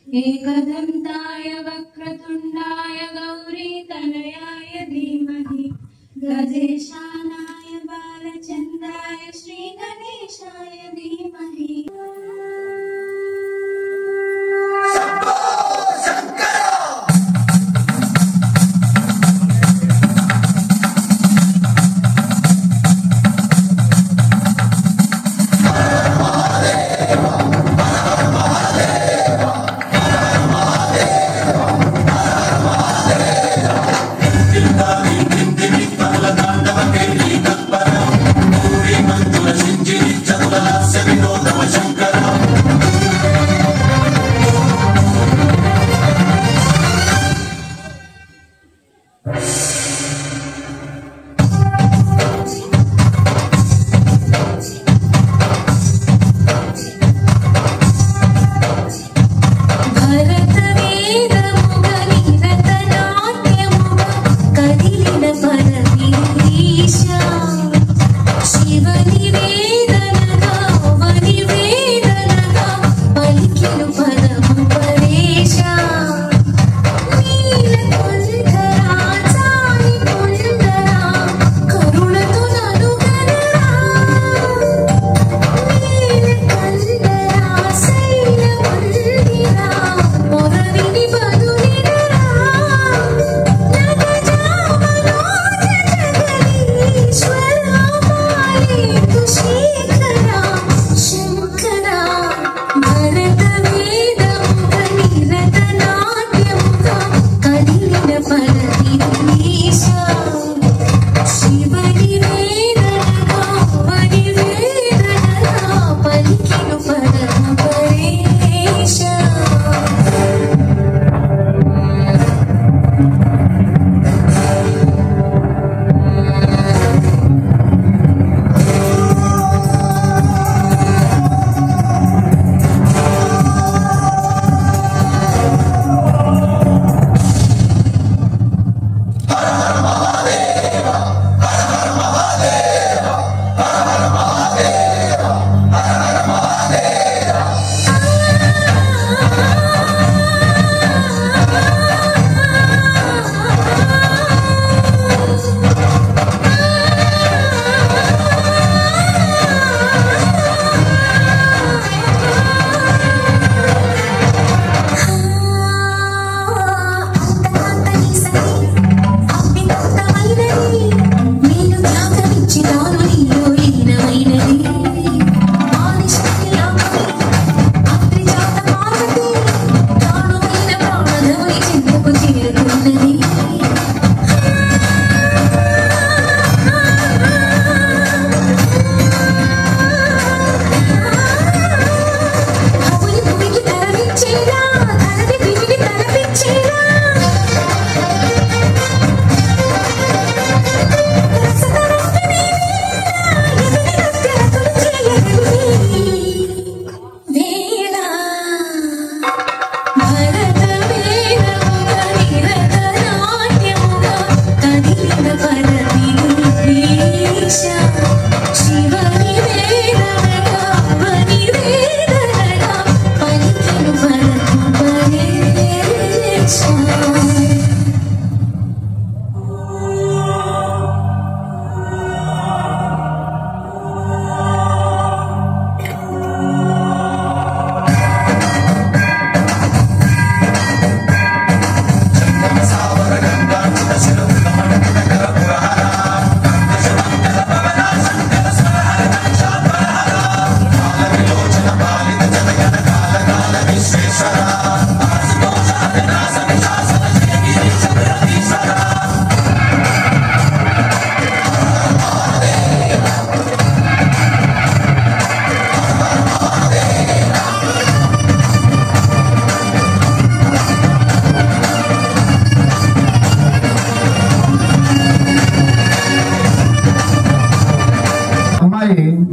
एकदन्ताय वक्रतुण्डाय गौरीतनयाय धीमहि गजेशानाय बालचन्द्राय श्रीगणेशाय धीमहि।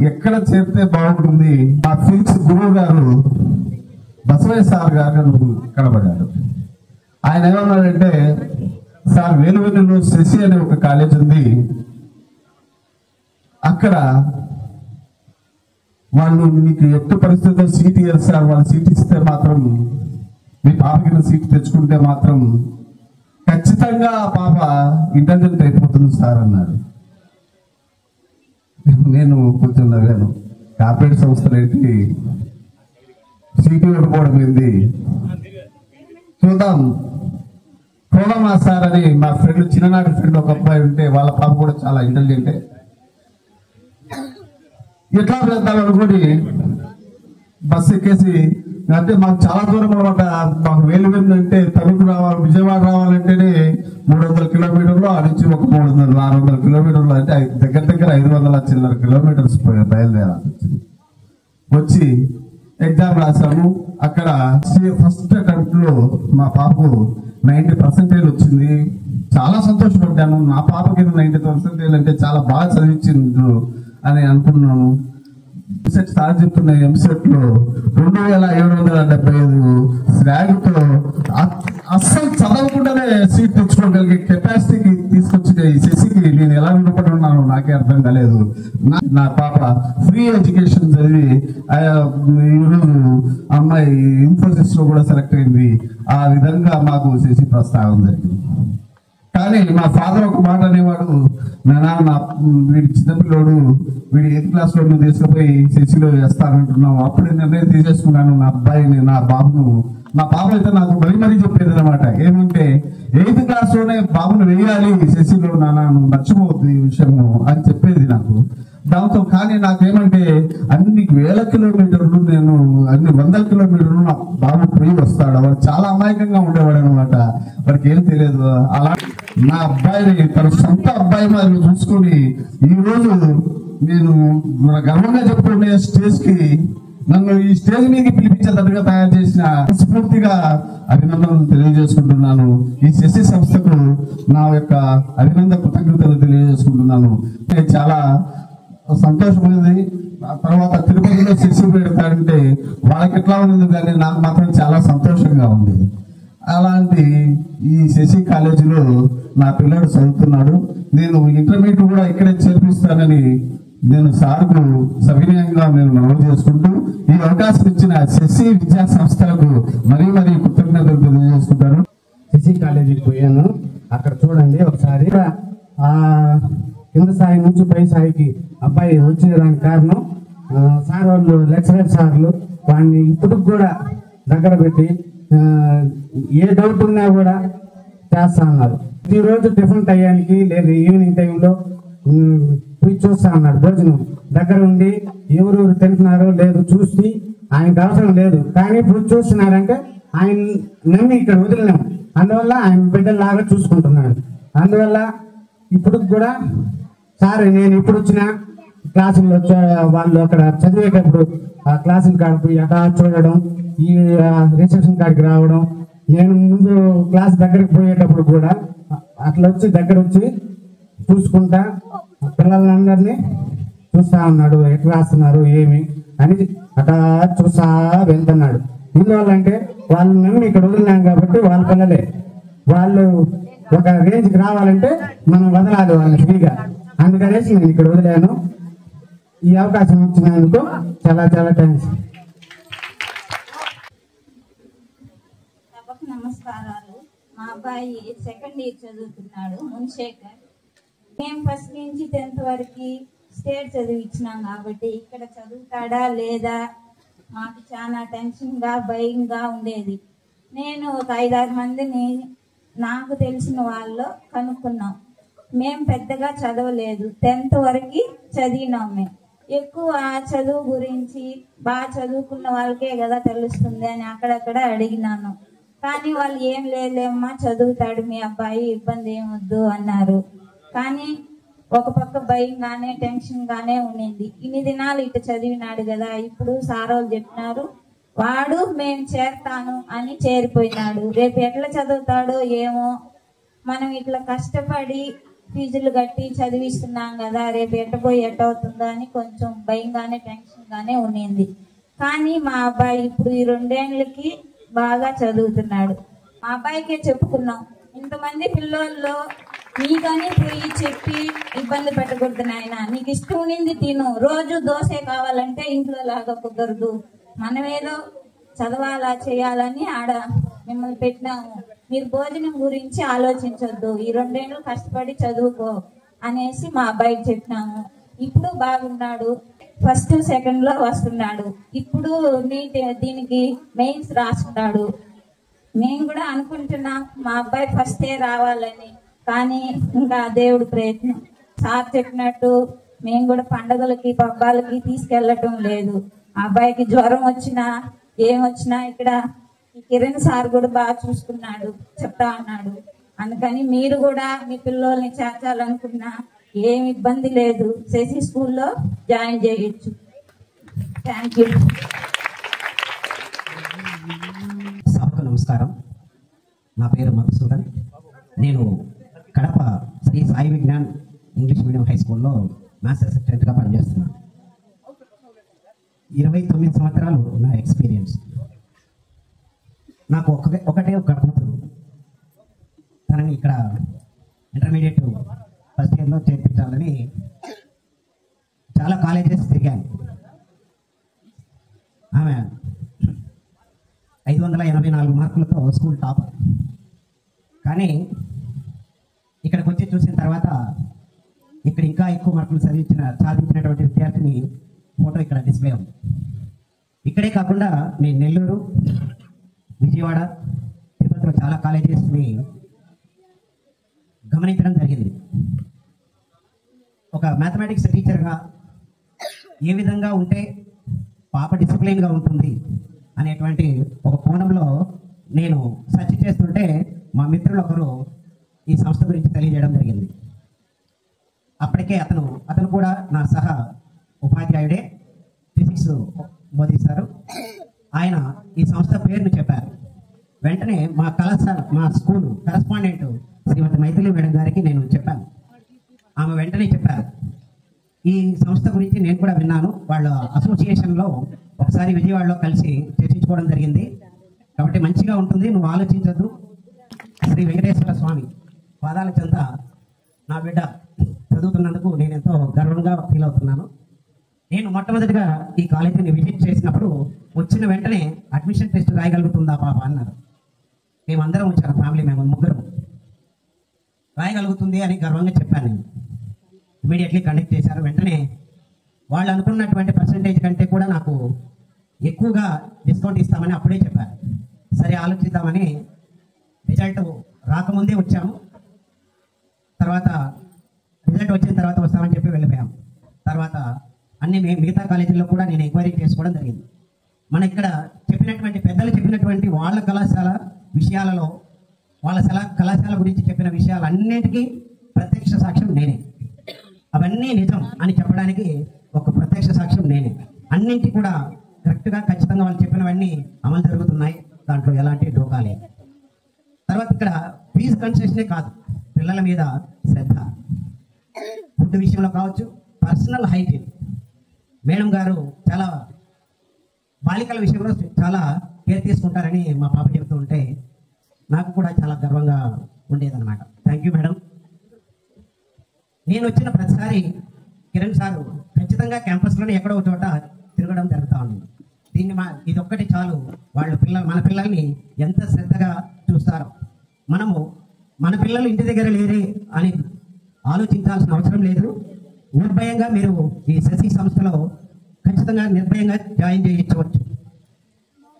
ఎక్కడ చేస్తే బాగుంటుంది ఆ ఫిజిక్స్ గురువు గారు బసవయ్య సార్ గారు కనబడ్డారు. ఆయన ఏమన్నాడంటే, సార్ వేలువెన్నులో శశి అనే ఒక కాలేజ్ ఉంది, అక్కడ వాళ్ళు మీకు ఎట్టి పరిస్థితుల్లో సీట్ ఇయ్యారు సార్, వాళ్ళు సీట్ ఇస్తే మాత్రం మీ పాపకి సీట్ తెచ్చుకుంటే మాత్రం ఖచ్చితంగా ఆ పాప ఇంటెలిజెంట్ అయిపోతుంది సార్ అన్నాడు. నేను కొంచెం నవ్వాను. కార్పొరేట్ సంస్థలు ఏంటి సీటు ఇవ్వకపోవడం ఏంది, చూద్దాం మా సార్ అని మా ఫ్రెండ్, చిన్ననాటి ఫ్రెండ్ ఒక అబ్బాయి ఉంటే వాళ్ళ పాప కూడా చాలా ఇంటెలిజెంటే. ఎట్లా వెళ్తాం అనుకోని బస్సు ఎక్కేసి, అంటే మాకు చాలా దూరం అనమాట. మాకు అంటే తణుకు రావాలి, విజయవాడ రావాలంటేనే 300 కిలోమీటర్లు, ఆ నుంచి ఒక 300-400 కిలోమీటర్లు, అంటే దగ్గర 500 చిల్లర కిలోమీటర్స్ బయలుదేరాలి. వచ్చి ఎగ్జామ్ రాసాము. అక్కడ ఫస్ట్ అటెంప్ట్ లో మా పాపకు 90% వచ్చింది. చాలా సంతోషపడ్డాను. నా పాపకి 90% అంటే చాలా బాగా చదివించిండ్రు అని అనుకున్నాను. ఎంసెట్ సార్ చెప్తున్న ఎంసెట్ లో 2775 ర్యాంక్ తో అస్సలు చదవకుండానే సీట్ తెచ్చుకోగలిగే కెపాసిటీకి తీసుకొచ్చిన ఈ శశికి నేను ఎలా రుణపడి ఉన్నానో నాకే అర్థం కాలేదు. నా పాప ఫ్రీ ఎడ్యుకేషన్ చదివి ఈరోజు అమ్మాయి ఇన్ఫోసిస్ లో కూడా సెలెక్ట్ అయింది. ఆ విధంగా మాకు శశి ప్రస్తావన జరిగింది. కానీ మా ఫాదర్ ఒక మాట అనేవాడు, నా వీడి చిన్నపిల్లోడు, వీడి 8th క్లాస్ లో తీసుకుపోయి శశిలో వేస్తానంటున్నావు. అప్పుడే నిర్ణయం తీసేసుకున్నాను నా అబ్బాయిని, నా బాబును. మా పాప అయితే నాకు మరీ చెప్పేది అనమాట, ఏమంటే 8th క్లాస్ లోనే బాబును వేయాలి శశిలో, నువ్వు మర్చిపోవద్దు ఈ విషయము అని చెప్పేది నాకు. దాంతో కానీ నాకేమంటే అన్ని 1000 కిలోమీటర్లు, నేను అన్ని 100 కిలోమీటర్లు నా బాబు పోయి వస్తాడు. వాడు చాలా అమాయకంగా ఉండేవాడు అనమాట, వాడికి ఏం తెలియదు. అలా నా అబ్బాయిని తన సొంత అబ్బాయి మాదిరి చూసుకుని ఈ రోజు నేను గర్వంగా చెప్పుకునే స్టేజ్ కి, నన్ను ఈ స్టేజ్ మీదకి పిలిపించేటట్టుగా తయారు చేసిన స్ఫూర్తిగా అభినందనలు తెలియజేసుకుంటున్నాను. ఈ శశి సంస్థకు నా యొక్క అభినందన కృతజ్ఞతలు తెలియజేసుకుంటున్నాను. చాలా సంతోషమైంది. తర్వాత తిరుపతిలో శశి పెడతాడంటే వాళ్ళకి ఎట్లా ఉంది, కానీ నాకు మాత్రం చాలా సంతోషంగా ఉంది. అలాంటి ఈ శశి కాలేజీలో నా పిల్లడు చదువుతున్నాడు. నేను ఇంటర్మీడియట్ కూడా ఇక్కడే చేర్పిస్తానని నేను సార్కు సవినయంగా నేను నమోదు చేసుకుంటూ ఈ అవకాశం ఇచ్చిన శశి విద్యా సంస్థలకు మరీ కృతజ్ఞతలు తెలియజేసుకుంటాను. శశి కాలేజీకి పోయాను. అక్కడ చూడండి ఒకసారి, ఆ కింద స్థాయి నుంచి పై స్థాయికి అబ్బాయి వచ్చేదానికి కారణం సార్ వాళ్ళు, లెక్చరర్ సార్లు వాడిని ఇప్పుడు కూడా దగ్గర పెట్టి ఏ డౌట్ ఉన్నా కూడా చేస్తా అన్నారు. ఈరోజు టిఫిన్ టైంకి లేదా ఈవినింగ్ టైంలో పోయి చూస్తా అన్నాడు. భోజనం దగ్గర ఉండి ఎవరెవరు తింటున్నారో లేదు చూసి, ఆయనకు అవసరం లేదు కానీ ఇప్పుడు చూస్తున్నారంటే ఆయన నమ్మి ఇక్కడ వదిలినాం. అందువల్ల ఆయన బిడ్డలాగా చూసుకుంటున్నాడు. అందువల్ల ఇప్పుడు కూడా సార్ నేను ఇప్పుడు వచ్చిన క్లాసుల్లో వాళ్ళు అక్కడ చదివేటప్పుడు ఆ క్లాసుల కాడికి అటా చూడడం, ఈ రిసెప్షన్ కాడికి రావడం, నేను ముందు క్లాస్ దగ్గరికి పోయేటప్పుడు కూడా అట్లా వచ్చి దగ్గర వచ్చి చూసుకుంటా పిల్లలందరినీ చూస్తా ఉన్నాడు. ఎట్లా రాస్తున్నారు ఏమి అని అటా చూస్తా వెళ్తున్నాడు. ఎందువల్లంటే వాళ్ళు నమ్మి ఇక్కడ వదిలినాం కాబట్టి వాళ్ళ పిల్లలే, వాళ్ళు ఒక రేంజ్కి రావాలంటే మనం వదలాలి వాళ్ళని ఫ్రీగా. అందుకనేసి నేను ఇక్కడ వదిలాను. ఈ అవకాశం ఇచ్చినందుకు చాలా చాలా థ్యాంక్స్. నమస్కారాలు. మా అబ్బాయి 2nd ఇయర్ చదువుతున్నాడు, మున్శేఖర్. మేము ఫస్ట్ నుంచి 10th వరకు స్టేట్ చదివించినాం కాబట్టి ఇక్కడ చదువుతాడా లేదా మాకు చాలా టెన్షన్గా భయంగా ఉండేది. నేను ఒక 5-6 మందిని నాకు తెలిసిన వాళ్ళు కనుక్కున్నాం. మేము పెద్దగా చదవలేదు, 10th వరకు చదివినాం. మేము ఎక్కువ చదువు గురించి బాగా చదువుకున్న వాళ్ళకే కదా తెలుస్తుంది అని అక్కడక్కడ అడిగినాను. కానీ వాళ్ళు ఏం లేదమ్మా, చదువుతాడు మీ అబ్బాయి, ఇబ్బంది ఏమొద్దు అన్నారు. కానీ ఒక పక్క భయంగానే టెన్షన్గానే ఉండింది. ఇన్ని దినాలు ఇటు చదివినాడు కదా, ఇప్పుడు సారోళ్ళు చెప్పినారు వాడు మేము చేరతాను అని చేరిపోయినాడు. రేపు ఎట్లా చదువుతాడో ఏమో, మనం ఇట్లా కష్టపడి ఫీజులు కట్టి చదివిస్తున్నాం కదా, రేపు ఎట్టపోయి ఎట్టవుతుందో అని కొంచెం భయంగానే టెన్షన్గానే ఉండింది. కానీ మా అబ్బాయి ఇప్పుడు ఈ 2 ఏళ్ళకి బాగా చదువుతున్నాడు. మా అబ్బాయికే చెప్పుకున్నాం, ఇంతమంది పిల్లల్లో నీకని పోయి చెప్పి ఇబ్బంది పెట్టకూడదు నాయన, నీకు ఇష్టం ఉన్నింది తిను, రోజు దోసే కావాలంటే ఇంట్లో లాగా కుదరదు, మనమేదో చదవాలా చేయాలని ఆడ మిమ్మల్ని పెట్టినాము, మీరు భోజనం గురించి ఆలోచించొద్దు, ఈ 2 ఏళ్ళు కష్టపడి చదువుకో అనేసి మా అబ్బాయికి చెప్పినాము. ఇప్పుడు బాగున్నాడు, ఫస్ట్ సెకండ్ లో వస్తున్నాడు. ఇప్పుడు దీనికి మెయిన్స్ రాస్తున్నాడు. మేము కూడా అనుకుంటున్నాం మా అబ్బాయి ఫస్టే రావాలని, కానీ ఇంకా దేవుడు ప్రయత్నం. సార్ చెప్పినట్టు మేము కూడా పండుగలకి పబ్బాలకి తీసుకెళ్ళటం లేదు. ఆ అబ్బాయికి జ్వరం వచ్చినా ఏమొచ్చినా ఇక్కడ కిరణ్ సార్ కూడా బాగా చూసుకున్నాడు, చెప్తా ఉన్నాడు. అందుకని మీరు కూడా మీ పిల్లల్ని చేర్చాలనుకున్నా ఏమి ఇబ్బంది లేదు, శశి స్కూల్లో జాయిన్ చేయొచ్చు. Thank you. సభకు నమస్కారం. నా పేరు మధుసూదన్. నేను Kadapa Sri Sai Vignan English medium high స్కూల్లో మ్యాథ్స్ అసిస్టెంట్గా పనిచేస్తున్నాను. 29 సంవత్సరాలు నా ఎక్స్పీరియన్స్. నాకు ఒకటే ఒక కూతురు. తనని ఇక్కడ ఇంటర్మీడియట్ ఫస్ట్ ఇయర్లో చేర్పించాలని చాలా కాలేజెస్ తిరిగాను. ఆమె 584 మార్కులతో స్కూల్ టాపర్. కానీ ఇక్కడికి వచ్చి చూసిన తర్వాత ఇక్కడ ఇంకా ఎక్కువ మార్కులు సాధించినటువంటి విద్యార్థిని ఫోటో ఇక్కడ డిస్ప్లే ఉంది. ఇక్కడే కాకుండా నేను నెల్లూరు, విజయవాడ, తిరుపతిలో చాలా కాలేజెస్ని గమనించడం జరిగింది. ఒక మ్యాథమెటిక్స్ టీచర్గా ఏ విధంగా ఉంటే పాప డిసిప్లైన్గా ఉంటుంది అనేటువంటి ఒక కోణంలో నేను సెర్చ్ చేస్తుంటే మా మిత్రులు ఒకరు ఈ సంస్థ గురించి తెలియజేయడం జరిగింది. అప్పటికే అతను కూడా నా సహా ఉపాధ్యాయుడే, ఫిజిక్స్ బోధిస్తారు. ఆయన ఈ సంస్థ పేరును చెప్పారు. వెంటనే మా స్కూల్ కరస్పాండెంట్ శ్రీమతి మైథిలి మేడం గారికి నేను చెప్పాను. ఆమె వెంటనే చెప్పారు, ఈ సంస్థ గురించి నేను కూడా విన్నాను, వాళ్ళ అసోసియేషన్లో ఒకసారి విజయవాడలో కలిసి చర్చించుకోవడం జరిగింది, కాబట్టి మంచిగా ఉంటుంది, నువ్వు ఆలోచించద్దు. శ్రీ వెంకటేశ్వర స్వామి పాదాల చెంత నా బిడ్డ చదువుతున్నందుకు నేను ఎంతో గర్వంగా ఫీల్ అవుతున్నాను. నేను మొట్టమొదటిగా ఈ కాలేజీని విజిట్ చేసినప్పుడు వచ్చిన వెంటనే అడ్మిషన్ టెస్ట్ రాయగలుగుతుందా పాప అన్నారు. మేమందరం వచ్చాను, ఫ్యామిలీ మేము ముగ్గురు. రాయగలుగుతుంది అని గర్వంగా చెప్పాను నేను. ఇమీడియట్లీ కండక్ట్ చేశారు. వెంటనే వాళ్ళు అనుకున్నటువంటి పర్సంటేజ్ కంటే కూడా నాకు ఎక్కువగా డిస్కౌంట్ ఇస్తామని అప్పుడే చెప్పారు. సరే ఆలోచిద్దామని రిజల్ట్ రాకముందే వచ్చాము. తర్వాత రిజల్ట్ వచ్చిన తర్వాత వస్తామని చెప్పి వెళ్ళిపోయాము. తర్వాత అన్ని మిగతా కాలేజీల్లో కూడా నేను ఎంక్వైరీ చేసుకోవడం జరిగింది. మన ఇక్కడ చెప్పినటువంటి పెద్దలు చెప్పినటువంటి వాళ్ళ కళాశాల విషయాలలో, వాళ్ళ కళాశాల గురించి చెప్పిన విషయాలన్నిటికీ ప్రత్యక్ష సాక్ష్యం నేనే. అవన్నీ నిజం అని చెప్పడానికి ఒక ప్రత్యక్ష సాక్ష్యం నేనే. అన్నింటి కూడా కరెక్ట్గా ఖచ్చితంగా వాళ్ళు చెప్పినవన్నీ అమలు జరుగుతున్నాయి, దాంట్లో ఎలాంటి డోకాలే. తర్వాత ఇక్కడ ఫీజు కన్సెషనే కాదు, పిల్లల మీద శ్రద్ధ, ఫుడ్ విషయంలో కావచ్చు, పర్సనల్ హైజీన్. మేడం గారు చాలా బాలికల విషయంలో చాలా కేర్ తీసుకుంటారని మా పాప చెబుతూ ఉంటే నాకు కూడా చాలా గర్వంగా ఉండేదన్నమాట. Thank you madam. నేను వచ్చిన ప్రతిసారి కిరణ్ సారు ఖచ్చితంగా క్యాంపస్లోనే ఎక్కడో చోట తిరగడం జరుగుతూ ఉంది. ఇది ఒక్కటి చాలు, మన పిల్లల్ని ఎంత శ్రద్ధగా చూస్తారో. మన పిల్లలు ఇంటి దగ్గర లేరే అని ఆలోచించాల్సిన అవసరం లేదు. నిర్భయంగా మీరు ఈ శశి సంస్థలో ఖచ్చితంగా నిర్భయంగా జాయిన్ చేయించవచ్చు.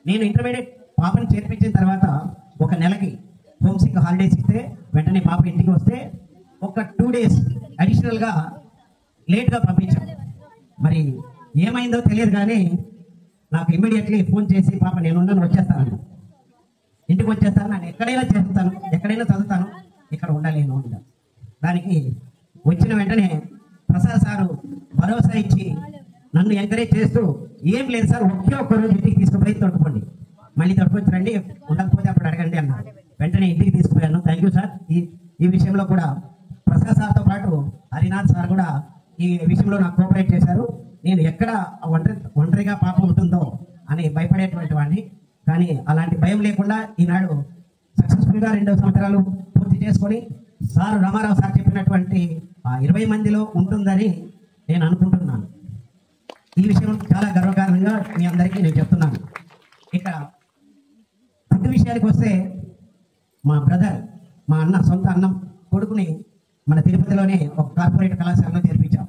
నేను ఇంటర్మీడియట్ పాపని చేర్పించిన తర్వాత ఒక నెలకి హోమ్సిక్ హాలిడేస్ ఇస్తే వెంటనే పాప ఇంటికి వస్తే ఒక 2 days అడిషనల్గా లేట్గా పంపించాను. మరి ఏమైందో తెలియదు కానీ నాకు ఇమ్మీడియట్లీ ఫోన్ చేసి పాప నేనున్నాను, వచ్చేస్తాను, ఇంటికి వచ్చేస్తాను, నేను ఎక్కడైనా చేస్తాను, ఎక్కడైనా చదువుతాను, ఇక్కడ ఉండలేను అంట. దానికి వచ్చిన వెంటనే ప్రసాద్ సారు భరోసా ఇచ్చి నన్ను ఎంకరేజ్ చేస్తూ, ఏం లేదు సార్, ఒకే ఒక్క రోజు ఇంటికి తీసుకుపోయి తొడుకోండి, మళ్ళీ తొడుకొచ్చి రండి, ఉండకపోతే అప్పుడు అడగండి అన్నారు. వెంటనే ఇంటికి తీసుకుపోయాను. Thank you sir. ఈ విషయంలో కూడా ప్రసాద్ సార్తో పాటు హరినాథ్ సార్ కూడా ఈ విషయంలో నాకు కోఆపరేట్ చేశారు. నేను ఎక్కడ ఒంటరిగా పాప ఉంటుందో అని భయపడేటువంటి వాడిని, కానీ అలాంటి భయం లేకుండా ఈనాడు సక్సెస్ఫుల్గా 2 సంవత్సరాలు పూర్తి చేసుకొని సార్ రామారావు సార్ చెప్పినటువంటి 20 మందిలో ఉంటుందని నేను అనుకుంటున్నాను. ఈ విషయం చాలా గర్వకారణంగా మీ అందరికీ నేను చెప్తున్నాను. ఇక ఫుడ్ విషయం విషయానికి వస్తే మా బ్రదర్, మా అన్న, సొంత అన్నం కొడుకుని మన తిరుపతిలోనే ఒక కార్పొరేట్ కళాశాలలో చేర్పించాం.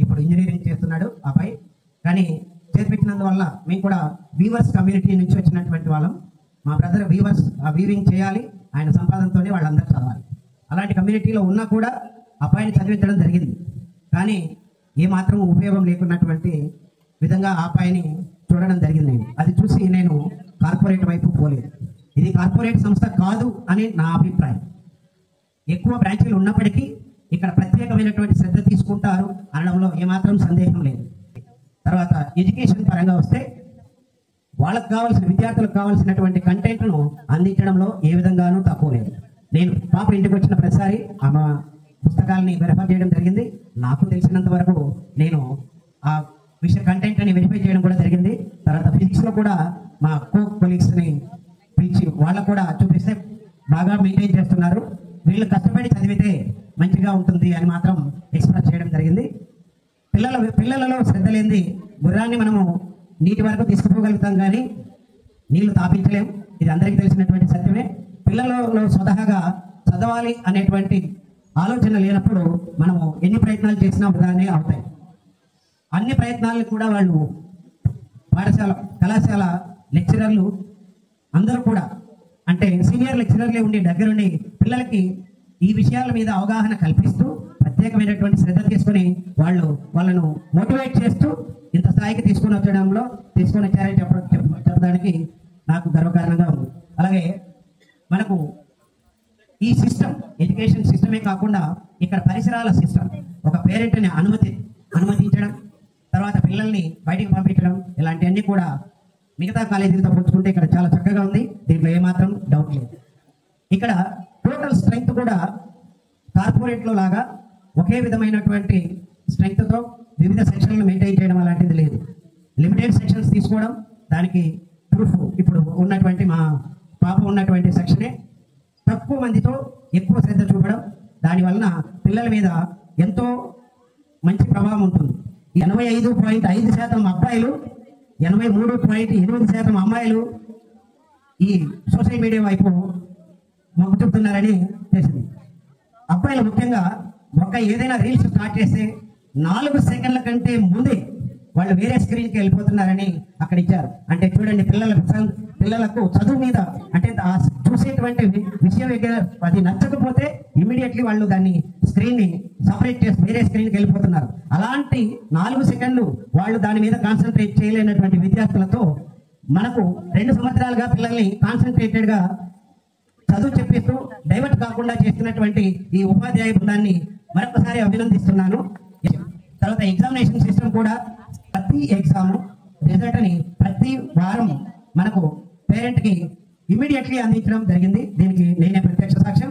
ఇప్పుడు ఇంజనీరింగ్ చేస్తున్నాడు అబ్బాయి. కానీ చేర్పించినందువల్ల మేము కూడా వీవర్స్ కమ్యూనిటీ నుంచి వచ్చినటువంటి వాళ్ళం. మా బ్రదర్ వీవర్స్ వీవింగ్ చేయాలి, ఆయన సంపాదనతోనే వాళ్ళందరూ చదవాలి. అలాంటి కమ్యూనిటీలో ఉన్నా కూడా అబ్బాయిని చదివించడం జరిగింది. కానీ ఏమాత్రం ఉపయోగం లేకున్నటువంటి విధంగా ఆ అబ్బాయిని చూడడం జరిగింది. అది చూసి నేను కార్పొరేట్ వైపు పోలేదు. ఇది కార్పొరేట్ సంస్థ కాదు అని నా అభిప్రాయం. ఎక్కువ బ్రాంచీలు ఉన్నప్పటికీ ఇక్కడ ప్రత్యేకమైనటువంటి శ్రద్ధ తీసుకుంటారు అనడంలో ఏమాత్రం సందేహం లేదు. తర్వాత ఎడ్యుకేషన్ పరంగా వస్తే వాళ్ళకు కావాల్సిన, విద్యార్థులకు కావాల్సినటువంటి కంటెంట్ను అందించడంలో ఏ విధంగానూ తక్కువ లేదు. నేను పాప ఇంటికి వచ్చిన ప్రతిసారి ఆమె పుస్తకాలని వెరిఫై చేయడం జరిగింది. నాకు తెలిసినంత వరకు నేను ఆ విషయ కంటెంట్ని వెరిఫై చేయడం కూడా జరిగింది. తర్వాత ఫిజిక్స్లో కూడా మా కొలీగ్స్ని పిలిచి వాళ్ళకు కూడా చూపిస్తే బాగా మెయింటైన్ చేస్తున్నారు, వీళ్ళు కష్టపడి చదివితే మంచిగా ఉంటుంది అని మాత్రం ఎక్స్ప్రెస్ చేయడం జరిగింది. పిల్లలలో శ్రద్ధ లేనిది గుర్రాన్ని మనము నీటి వరకు తీసుకుపోగలుగుతాం కానీ నీళ్లు తాపించలేం. ఇది అందరికీ తెలిసినటువంటి సత్యమే. పిల్లలలో స్వతహాగా చదవాలి అనేటువంటి ఆలోచన లేనప్పుడు మనము ఎన్ని ప్రయత్నాలు చేసినా వృధానే అవుతాయి. అన్ని ప్రయత్నాలను కూడా వాళ్ళు పాఠశాల, కళాశాల లెక్చరర్లు అందరూ కూడా, అంటే సీనియర్ లెక్చరర్లే ఉండి దగ్గరుండి పిల్లలకి ఈ విషయాల మీద అవగాహన కల్పిస్తూ ప్రత్యేకమైనటువంటి శ్రద్ధ తీసుకుని వాళ్ళను మోటివేట్ చేస్తూ ఇంత స్థాయికి తీసుకొని వచ్చారని చెప్పడానికి నాకు గర్వకారణంగా ఉంది. అలాగే మనకు ఈ సిస్టమ్, ఎడ్యుకేషన్ సిస్టమే కాకుండా ఇక్కడ పరిసరాల సిస్టమ్, ఒక పేరెంట్ని అనుమతించడం, తర్వాత పిల్లల్ని బయటికి పంపించడం, ఇలాంటివన్నీ కూడా మిగతా కాలేజీలతో పోల్చుకుంటే ఇక్కడ చాలా చక్కగా ఉంది. దీంట్లో ఏమాత్రం డౌట్ లేదు. ఇక్కడ టోటల్ స్ట్రెంగ్త్ కూడా కార్పొరేట్లో లాగా ఒకే విధమైనటువంటి స్ట్రెంగ్త్తో వివిధ సెక్షన్లు మెయింటైన్ చేయడం అలాంటిది లేదు. లిమిటెడ్ సెక్షన్స్ తీసుకోవడం, దానికి ప్రూఫ్ ఇప్పుడు ఉన్నటువంటి మా పాప ఉన్నటువంటి సెక్షనే తక్కువ మందితో ఎక్కువ శ్రద్ధ చూపడం, దానివలన పిల్లల మీద ఎంతో మంచి ప్రభావం ఉంటుంది. 85.5% అబ్బాయిలు, 83.8% అమ్మాయిలు ఈ సోషల్ మీడియా వైపు మొగ్గు చూపుతున్నారని తెలిసింది. అబ్బాయిలు ముఖ్యంగా ఏదైనా రీల్స్ స్టార్ట్ చేస్తే 4 సెకండ్ల కంటే ముందే వాళ్ళు వేరే స్క్రీన్కి వెళ్ళిపోతున్నారని అక్కడ ఇచ్చారు. అంటే చూడండి, పిల్లలకు చదువు మీద, అంటే చూసేటువంటి విషయం అది నచ్చకపోతే ఇమ్మీడియట్లీ వాళ్ళు దాన్ని స్క్రీన్ని సపరేట్ చేసి వేరే స్క్రీన్కి వెళ్ళిపోతున్నారు. అలాంటి 4 సెకండ్లు వాళ్ళు దాని మీద కాన్సన్ట్రేట్ చేయలేనటువంటి విద్యార్థులతో మనకు 2 సంవత్సరాలుగా పిల్లల్ని కాన్సన్ట్రేటెడ్గా చదువు చెప్పిస్తూ డైవర్ట్ కాకుండా చేస్తున్నటువంటి ఈ ఉపాధ్యాయ బృందాన్ని మరొకసారి అభినందిస్తున్నాను. తర్వాత ఎగ్జామినేషన్ సిస్టమ్ కూడా ప్రతి ఎగ్జామ్ రిజల్ట్ అని ప్రతి వారం మనకు పేరెంట్కి ఇమ్మీడియట్లీ అందించడం జరిగింది. దీనికి నేనే ప్రత్యక్ష సాక్ష్యం.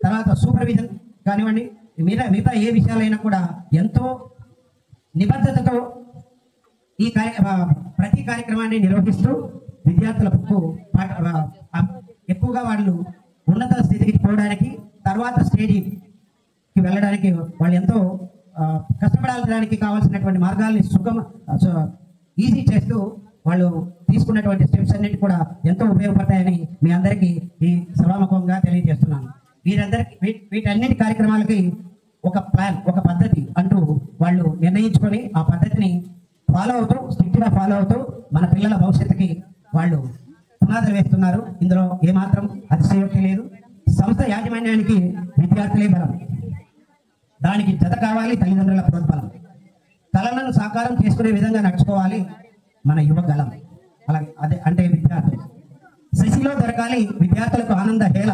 తర్వాత సూపర్విజన్ కానివ్వండి, మిగతా ఏ విషయాలైనా కూడా ఎంతో నిబద్ధతతో ఈ ప్రతి కార్యక్రమాన్ని నిర్వహిస్తూ విద్యార్థులకు ఎక్కువగా వాళ్ళు ఉన్నత స్థితికి పోవడానికి, తర్వాత స్టేజ్కి వెళ్ళడానికి వాళ్ళు ఎంతో కష్టపడాల్చడానికి కావాల్సినటువంటి మార్గాల్ని ఈజీ చేస్తూ వాళ్ళు తీసుకున్నటువంటి స్టెప్స్ అన్నిటి కూడా ఎంతో ఉపయోగపడతాయని మీ అందరికీ ఈ సభాముఖంగా తెలియజేస్తున్నాను. వీటన్నిటి కార్యక్రమాలకి ఒక ప్లాన్, ఒక పద్ధతి అంటూ వాళ్ళు నిర్ణయించుకొని ఆ పద్ధతిని స్ట్రిక్ట్గా ఫాలో అవుతూ మన పిల్లల భవిష్యత్తుకి వాళ్ళు పునాదులు వేస్తున్నారు. ఇందులో ఏమాత్రం అతిశయోక్తి లేదు. సంస్థ యాజమాన్యానికి విద్యార్థులే బలం, దానికి జత కావాలి తల్లిదండ్రుల ప్రోత్బలం. కళలను సాకారం చేసుకునే విధంగా నడుచుకోవాలి మన యువగలం. అలాగే అదే అంటే విద్యార్థులు శశిలో దొరకాలి విద్యార్థులకు ఆనంద హేళ,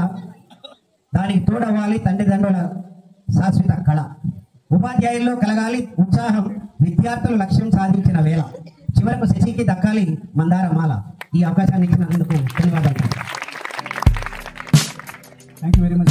దానికి తోడవ్వాలి తల్లిదండ్రుల శాశ్వత కళ. ఉపాధ్యాయుల్లో కలగాలి ఉత్సాహం, విద్యార్థుల లక్ష్యం సాధించిన వేళ. చివరకు శశికి దక్కాలి మందార మాల. ఈ అవకాశాన్ని ఇచ్చినందుకు ధన్యవాదాలు. Thank you very much.